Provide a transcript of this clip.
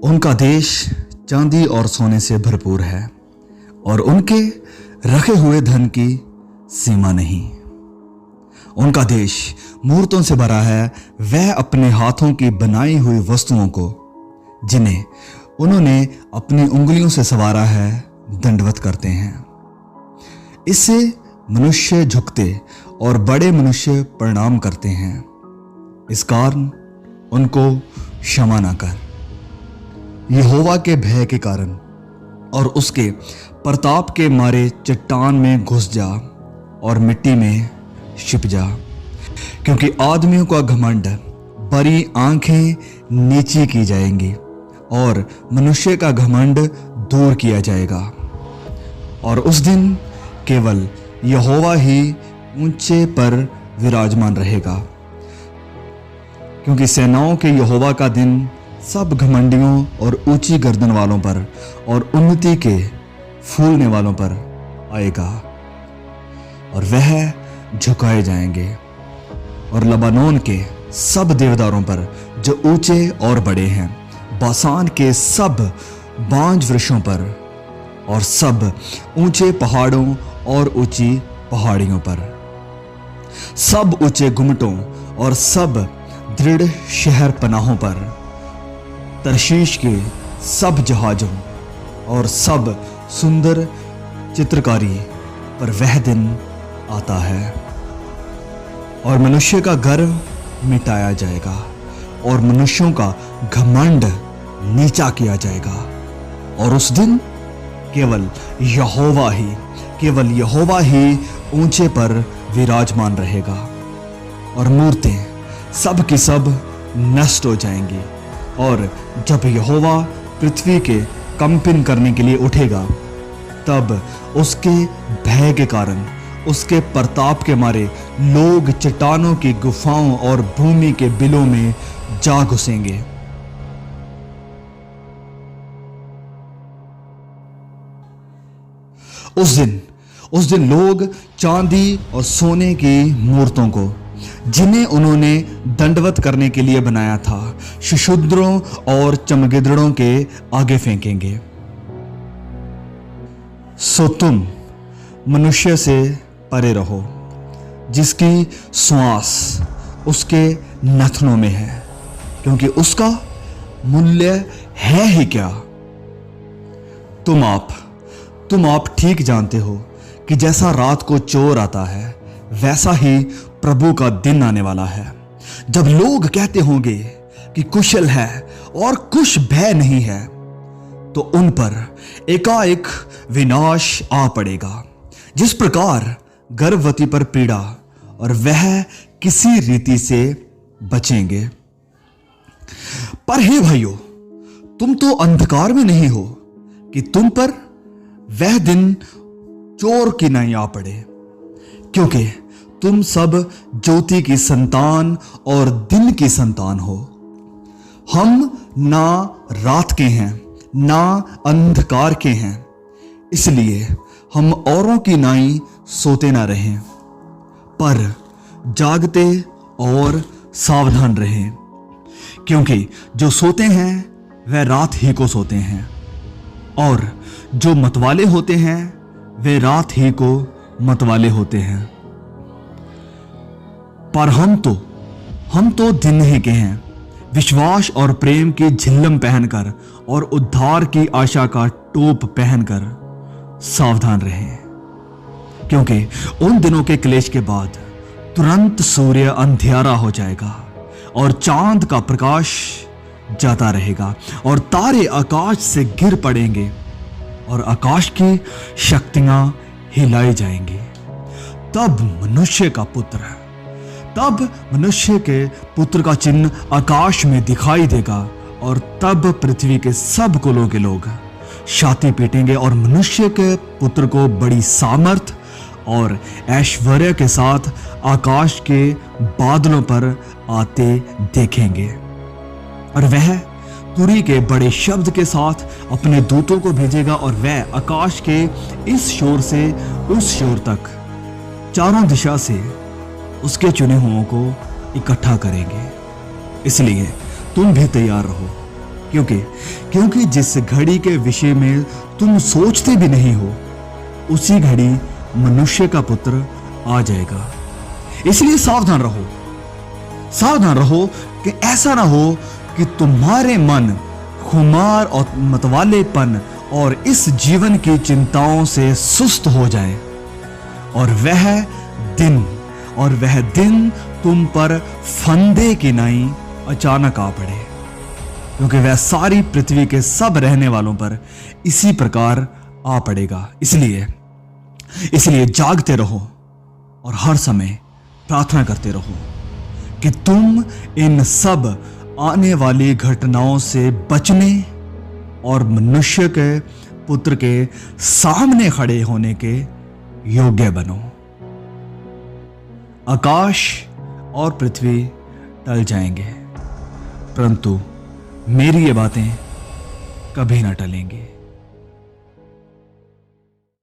उनका देश चांदी और सोने से भरपूर है और उनके रखे हुए धन की सीमा नहीं। उनका देश मूर्तों से भरा है। वह अपने हाथों की बनाई हुई वस्तुओं को, जिन्हें उन्होंने अपनी उंगलियों से संवारा है, दंडवत करते हैं। इससे मनुष्य झुकते और बड़े मनुष्य प्रणाम करते हैं। इस कारण उनको क्षमा न कर। यहोवा के भय के कारण और उसके प्रताप के मारे चट्टान में घुस जा और मिट्टी में छिप जा, क्योंकि आदमियों का घमंड बड़ी आंखें नीची की जाएंगी और मनुष्य का घमंड दूर किया जाएगा। और उस दिन केवल यहोवा ही ऊंचे पर विराजमान रहेगा, क्योंकि सेनाओं के यहोवा का दिन सब घमंडियों और ऊंची गर्दन वालों पर और उन्नति के फूलने वालों पर आएगा। और वह झुकाए जाएंगे और लबानोन के सब देवदारों पर जो ऊंचे और बड़े हैं, बासान के सब बांज वृक्षों पर और सब ऊंचे पहाड़ों और ऊंची पहाड़ियों पर, सब ऊंचे गुम्मटों और सब दृढ़ शहर पनाहों पर, तरशीश के सब जहाजों और सब सुंदर चित्रकारी पर वह दिन आता है। और मनुष्य का गर्व मिटाया जाएगा और मनुष्यों का घमंड नीचा किया जाएगा। और उस दिन केवल यहोवा ही ऊंचे पर विराजमान रहेगा और मूर्तें सब की सब नष्ट हो जाएंगी। और जब यहोवा पृथ्वी के कंपन करने के लिए उठेगा, तब उसके भय के कारण, उसके प्रताप के मारे लोग चट्टानों की गुफाओं और भूमि के बिलों में जा घुसेंगे। उस दिन लोग चांदी और सोने की मूर्तों को, जिन्हें उन्होंने दंडवत करने के लिए बनाया था, शिशुद्रों और चमगिदड़ों के आगे फेंकेंगे। सो तुम मनुष्य से परे रहो, जिसकी श्वास उसके नथनों में है, क्योंकि उसका मूल्य है ही क्या। तुम आप ठीक जानते हो कि जैसा रात को चोर आता है, वैसा ही प्रभु का दिन आने वाला है, जब लोग कहते होंगे कि कुशल है और कुछ भय नहीं है, तो उन पर एकाएक विनाश आ पड़ेगा। जिस प्रकार गर्भवती पर पीड़ा, और वह किसी रीति से बचेंगे। पर हे भाइयों, तुम तो अंधकार में नहीं हो कि तुम पर वह दिन चोर की नहीं आ पड़े, क्योंकि तुम सब ज्योति की संतान और दिन की संतान हो। हम ना रात के हैं ना अंधकार के हैं, इसलिए हम औरों की नाई सोते ना रहें, पर जागते और सावधान रहें। क्योंकि जो सोते हैं वह रात ही को सोते हैं, और जो मतवाले होते हैं वे रात ही को मतवाले होते हैं। पर हम तो दिन ही के हैं, विश्वास और प्रेम की झिल्लम पहनकर और उद्धार की आशा का टोप पहनकर सावधान रहें। क्योंकि उन दिनों के क्लेश के बाद तुरंत सूर्य अंधियारा हो जाएगा और चांद का प्रकाश जाता रहेगा और तारे आकाश से गिर पड़ेंगे और आकाश की शक्तियां हिलाई जाएंगी। तब मनुष्य के पुत्र का चिन्ह आकाश में दिखाई देगा, और तब पृथ्वी के सब कुलों के लोग छाती पीटेंगे और मनुष्य के पुत्र को बड़ी सामर्थ और ऐश्वर्य के साथ आकाश के बादलों पर आते देखेंगे। और वह तुरी के बड़े शब्द के साथ अपने दूतों को भेजेगा, और वह आकाश के इस शोर से उस शोर तक चारों दिशा से उसके चुने हुओं को इकट्ठा करेंगे। इसलिए तुम भी तैयार रहो, क्योंकि जिस घड़ी के विषय में तुम सोचते भी नहीं हो, उसी घड़ी मनुष्य का पुत्र आ जाएगा। इसलिए सावधान रहो कि ऐसा ना हो कि तुम्हारे मन खुमार और मतवालेपन और इस जीवन की चिंताओं से सुस्त हो जाए, और वह दिन तुम पर फंदे की नाई अचानक आ पड़े, क्योंकि वह सारी पृथ्वी के सब रहने वालों पर इसी प्रकार आ पड़ेगा। इसलिए जागते रहो और हर समय प्रार्थना करते रहो कि तुम इन सब आने वाली घटनाओं से बचने और मनुष्य के पुत्र के सामने खड़े होने के योग्य बनो। आकाश और पृथ्वी टल जाएंगे, परंतु मेरी ये बातें कभी ना टलेंगी।